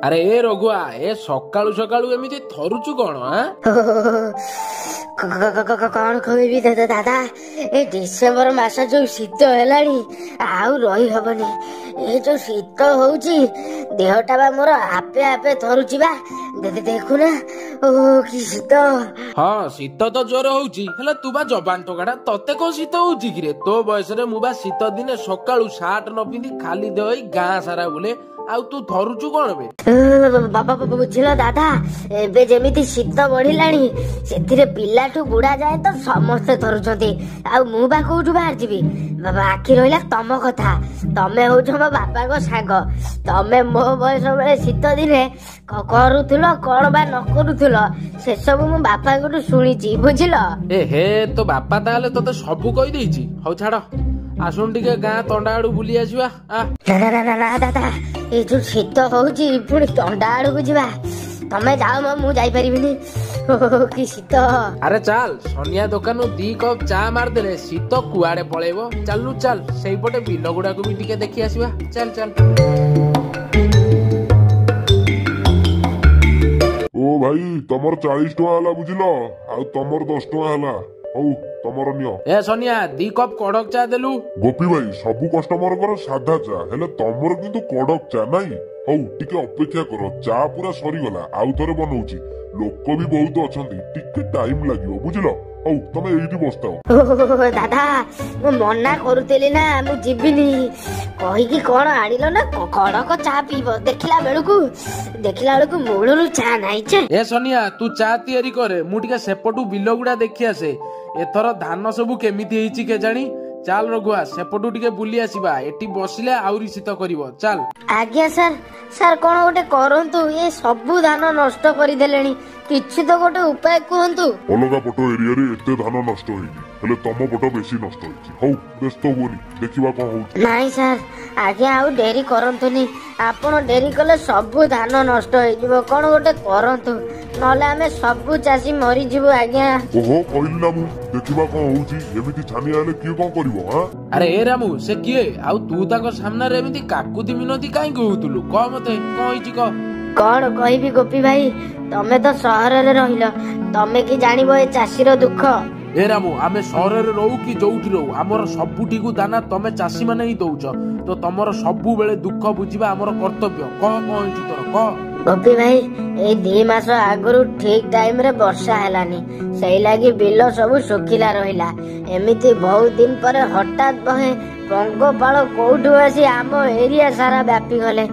ଆରେ ଏ ରଘୁଆ ଏ ସକାଳୁ ସକାଳୁ ଏମିତି ଥରୁଛୁ କଣ? କଣ କହିବି ଦାଦା, ଏ ଡିସେମ୍ବର ମାସ ଯୋଉ ଶୀତ ହେଲାଣି ଆଉ ରହି ହବନି। ଏ ଯୋଉ ଶୀତ ହଉଛି ଦେହଟା ବା ମୋର ଆପେ ଆପେ ଥରୁଛି ବା, ଦେଖୁନା କି ଶୀତ। ହଁ ଶୀତ ତ ଜୋର ହଉଛି, ହେଲେ ତୁ ବା ଜବାନ ଟୋକାଟା, ତତେ କଣ ଶୀତ ହଉଛି କିରେ? ତୋ ବୟସରେ ମୁଁ ବା ଶୀତ ଦିନେ ସକାଳୁ ସାର୍ଟ ନ ପିନ୍ଧି ଖାଲି ଦେହ ହେଇ ଗାଁ ସାରା ବୁଲେ, ଆଉ ତୁ ଥରୁଛୁ କଣ ବେ? ବାବା ବୁଝିଲ ଦାଦା, ଏବେ ଯେମିତି ଶୀତ ବଢିଲାଣି ସେଥିରେ ପିଲାଠୁ ବୁଢା ଯାଏ ତ ସମସ୍ତେ ଥରୁଛନ୍ତି, ଆଉ ମୁଁ ବା କୋଉଠୁ ବାହାରି ଯିବି? ବାକି ରହିଲା ତମ କଥା, ତମେ ହଉଛ ମୋ ବାପାଙ୍କ ସାଙ୍ଗ। ତମେ ମୋ ବୟସ ବେଳେ ଶୀତ ଦିନେ କରୁଥିଲ କଣ ବା ନ କରୁଥିଲ ସେସବୁ ମୁଁ ବାପାଙ୍କଠୁ ଶୁଣିଛି, ବୁଝିଲ? ଏ ହେ, ତୋ ବାପା ତାହେଲେ ତତେ ସବୁ କହିଦେଇଛି। ହଉ ଛାଡ, ଆସୁନ ଟିକେ ଗାଁ ତଣ୍ଡା ଆଡୁ ବୁଲି ଆସିବା। ନା ଦାଦା, ଏଇ ଯୋଉ ଶୀତ ହଉଛି ପୁଣି ତଣ୍ଡା ଆଡକୁ ଯିବା? ତମେ ଯାଅ, ମୁଁ ଯାଇପାରିବିନି, କି ଶୀତ। ଆରେ ଚାଲ, ସନିଆ ଦୋକାନରୁ 2 କପ୍ ଚା ମାରିଦେଲେ ଶୀତ କୁଆଡେ ପଳେଇବ। ଚାଲୁ ଚାଲ, ସେଇପଟେ ବିଲ ଗୁଡାକୁ ବି ଟିକେ ଦେଖି ଆସିବା। ଚାଲ ଚାଲ। ଓ ଭାଇ, ତମର 40 ଟଙ୍କା ହେଲା ବୁଝିଲ, ଆଉ ତମର 10 ଟଙ୍କା ହେଲା। ହଉ ତମର ନିଅ। ଏ ସନିଆ, 2 କପ୍ କଡକ ଚା ଦେଲୁ। ଗୋପୀ ଭାଇ, ସବୁ କଷ୍ଟମରଙ୍କର ସାଧା ଚା, ହେଲେ ତମର କିନ୍ତୁ କଡକ ଚା ନାଇଁ। ହଉ ଟିକେ ଅପେକ୍ଷା କର, ଚା ପୁରା ସରିଗଲା, ଆଉ ଥରେ ବନଉଛି। ଲୋକ ବି ବହୁତ ଅଛନ୍ତି, ଟିକେ ଟାଇମ ଲାଗିବ ବୁଝିଲ। ହଉ ତମେ ଏଇଠି ବସିଥାଅ। ଦାଦା, ମୁଁ ମନା କରୁଥିଲି ନା ମୁଁ ଯିବିନି କହିକି, କଣ ଆଣିଲ ନା କଡକ ଚା ପିଇବ? ଦେଖିଲା ବେଳକୁ ମୂଳରୁ ଚା ନାହିଁ। ଏ ସନିଆ, ତୁ ଚା ତିଆରି କରେ, ମୁଁ ଟିକେ ସେପଟୁ ବିଲ ଗୁଡା ଦେଖି ଆସେ। ଏଥର ଧାନ ସବୁ କେମିତି ହେଇଛି କେଜାଣି? ଚାଲ ରଘୁଆ, ସେପଟୁ ଟିକେ ବୁଲି ଆସିବା, ଏଠି ବସିଲେ ଆହୁରି ଶୀତ କରିବ। ଚାଲ। ଆଜ୍ଞା ସାର୍, କଣ ଗୋଟେ କରନ୍ତୁ, ଏ ସବୁ ଧାନ ନଷ୍ଟ କରିଦେଲେଣି, କିଛି ତ ଗୋଟେ ଉପାୟ କୁହନ୍ତୁ। ଅଲଗା ପଟ ଏରିଆରେ ଏତେ ଧାନ ନଷ୍ଟ ହେଇନି, ହେଲେ ତମ ପଟ ବେଶୀ ନଷ୍ଟ ହେଇଛି। ହଉ ବ୍ୟସ୍ତ ହୁଅନି, ଦେଖିବା କଣ ହଉଛି। ନାଇଁ ସାର୍, ଆଜ୍ଞା ଆଉ ଡେରି କରନ୍ତୁନି, ଆପଣ ଡେରି କଲେ ସବୁ ଧାନ ନଷ୍ଟ ହେଇଯିବ। କଣ ଗୋଟେ କରନ୍ତୁ, ନହେଲେ ଆମେ ସବୁ ଚାଷୀ ମରିଯିବୁ ଆଜ୍ଞା। ଓହୋ, କହିଲି ନା ମୁଁ, ଦେଖିବା କଣ ହଉଛି। ଏମିତି ଛାନିଆ ହେଲେ କିଏ କଣ କରିବ? ଆରେ ଏ ରାମୁ, ସେ କିଏ? ଆଉ ତୁ ତାଙ୍କ ସାମ୍ନାରେ ଏମିତି କାକୁତି ମିନତି କାହିଁକି ହଉଥିଲୁ? କହ ମତେ, କଣ ହେଇଛି କହ। କଣ କହିବି ଗୋପୀ ଭାଇ, ତମେ ତ ସହରରେ ରହିଲ, ତମେ କି ଜାଣିବ ଏ ଚାଷୀର ଦୁଃଖ। ଏ ରାମୁ, ଆମେ ସହରରେ ରହୁ କି ଯୋଉଠି ରହୁ, ଆମର ସବୁଠିକୁ ଦାନା ତମେ ଚାଷୀ ମାନେ ହିଁ ଦଉଛ, ତ ତମର ସବୁବେଳେ ଦୁଃଖ ବୁଝିବା ଆମର କର୍ତ୍ତବ୍ୟ। କହ କଣ ହେଇଛି ତୋର, କହ। ଗୋପୀ ଭାଇ, ଏଇ 2 ମାସ ଆଗରୁ ଠିକ ଟାଇମରେ ବର୍ଷା ହେଲାନି, ସେଇ ଲାଗି ବିଲ ସବୁ ଶୁଖିଲା ରହିଲା। ଏମିତି ବହୁତ ଦିନ ପରେ ହଠାତ୍ ବହେ ପଙ୍ଗପାଳ କୋଉଠୁ ଆସି ଆମ ଏରିଆ ସାରା ବ୍ୟାପି ଗଲେ,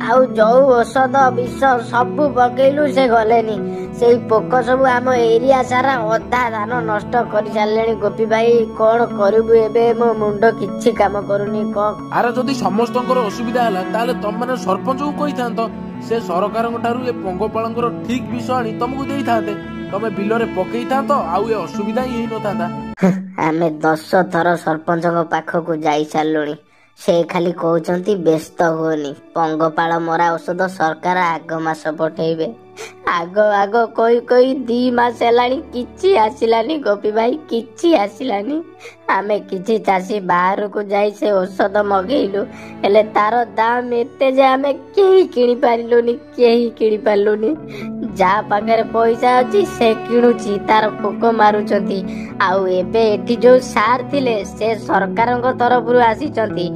ଆଉ ଯୋଉ ଔଷଧ ବିଷ ସବୁ ପକେଇଲୁ ସେ ଗଲେନି। ସେଇ ପୋକ ସବୁ ଆମ ଏରିଆ ସାରା ଅଧା ଧାନ ନଷ୍ଟ କରି ସାରିଲେଣି। ଗୋପୀ ଭାଇ, କଣ କରିବୁ ଏବେ? ମୋ ମୁଣ୍ଡ କିଛି କାମ କରୁନି। କଣ? ଆରେ ଯଦି ସମସ୍ତଙ୍କର ଅସୁବିଧା ହେଲା, ତାହେଲେ ତମମାନେ ସରପଞ୍ଚକୁ କହିଥାନ୍ତ, ସେ ସରକାରଙ୍କ ଠାରୁ ଏ ପଙ୍ଗପାଳଙ୍କର ଠିକ ବିଷ ଆଣି ତମକୁ ଦେଇଥାନ୍ତେ, ତମେ ବିଲରେ ପକେଇଥାନ୍ତ, ଆଉ ଏ ଅସୁବିଧା ହିଁ ହେଇନଥାନ୍ତା। ଆମେ 10 ଥର ସରପଞ୍ଚଙ୍କ ପାଖକୁ ଯାଇ ସାରିଲୁଣି, ସେ ଖାଲି କହୁଛନ୍ତି ବ୍ୟସ୍ତ ହୁଅନି, ପଙ୍ଗପାଳ ମରା ଔଷଧ ସରକାର ଆଗ ମାସ ପଠେଇବେ। ଆଗ କହି 2 ମାସ ହେଲାଣି କିଛି ଆସିଲାନି ଗୋପୀ ଭାଇ, କିଛି ଆସିଲାନି। ଆମେ କିଛି ଚାଷୀ ବାହାରକୁ ଯାଇ ସେ ଔଷଧ ମଗେଇଲୁ, ହେଲେ ତାର ଦାମ ଏତେ ଯେ ଆମେ କେହି କିଣି ପାରିଲୁନି। ଯାହା ପାଖରେ ପଇସା ଅଛି ସେ କିଣୁଛି, ତାର ପୋକ ମାରୁଛନ୍ତି। ଆଉ ଏବେ ଏଠି ଯୋଉ ସାର୍ ଥିଲେ, ସେ ସରକାରଙ୍କ ତରଫରୁ ଆସିଛନ୍ତି,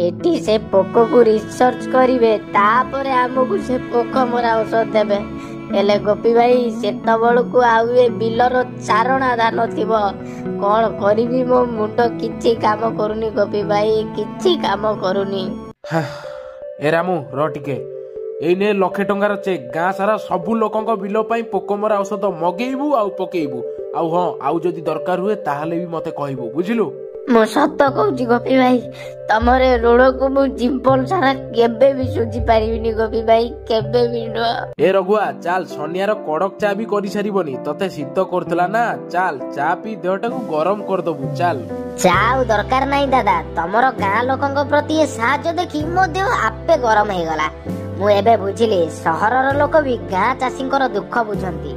ଏଠି ସେ ପୋକକୁ ରିସର୍ଚ୍ଚ କରିବେ, ତାପରେ ଆମକୁ ସେ ପୋକ ମରା ଔଷଧ ଦେବେ। ହେଲେ ଗୋପୀ ଭାଇ, ସେତେବେଳକୁ ଆଉ ଏ ବିଲର ଚାରଣା ଧାନ ଥିବ। କଣ କରିବି? ମୋ ମୁଣ୍ଡ କିଛି କାମ କରୁନି ଗୋପୀ ଭାଇ, କିଛି କାମ କରୁନି। ଏ ରାମୁ, ର ଟିକେ, ଏଇ ନେ 1,00,000 ଟଙ୍କାର ଚେକ୍, ଗାଁ ସାରା ସବୁ ଲୋକଙ୍କ ବିଲ ପାଇଁ ପୋକମରା ଔଷଧ ମଗେଇବୁ ଆଉ ପକେଇବୁ। ଆଉ ହଁ, ଆଉ ଯଦି ଦରକାର ହୁଏ ତାହେଲେ ବି ମତେ କହିବୁ, ବୁଝିଲୁ? ମୁଁ ସତ କହୁଛି ଗୋପୀ ଭାଇ, ତମର ଋଣକୁ ମୁଁ ଜୀବନ ସାରା କେବେ ବି ସୁଝି ପାରିବିନି ଗୋପୀ ଭାଇ, କେବେ ବି ନୁହଁ। ଏ ରଘୁଆ, ଚାଲ, ସନିଆର କଡକ ଚା ବି କରିସାରିବନି, ତତେ ଶୀତ କରୁଥିଲା ନା। ଚାଲ, ଚା ପି ଦେହଟାକୁ ଗରମ କରିଦବୁ। ଚାଲ। ଚା ଆଉ ଦରକାର ନାହିଁ ଦାଦା, ତମର ଗାଁ ଲୋକଙ୍କ ପ୍ରତି ଏ ସାହାଯ୍ୟ ଦେଖି ମୋ ଦେହ ଆପେ ଗରମ ହେଇଗଲା। ମୁଁ ଏବେ ବୁଝିଲି, ସହରର ଲୋକ ବି ଗାଁ ଚାଷୀଙ୍କର ଦୁଃଖ ବୁଝନ୍ତି।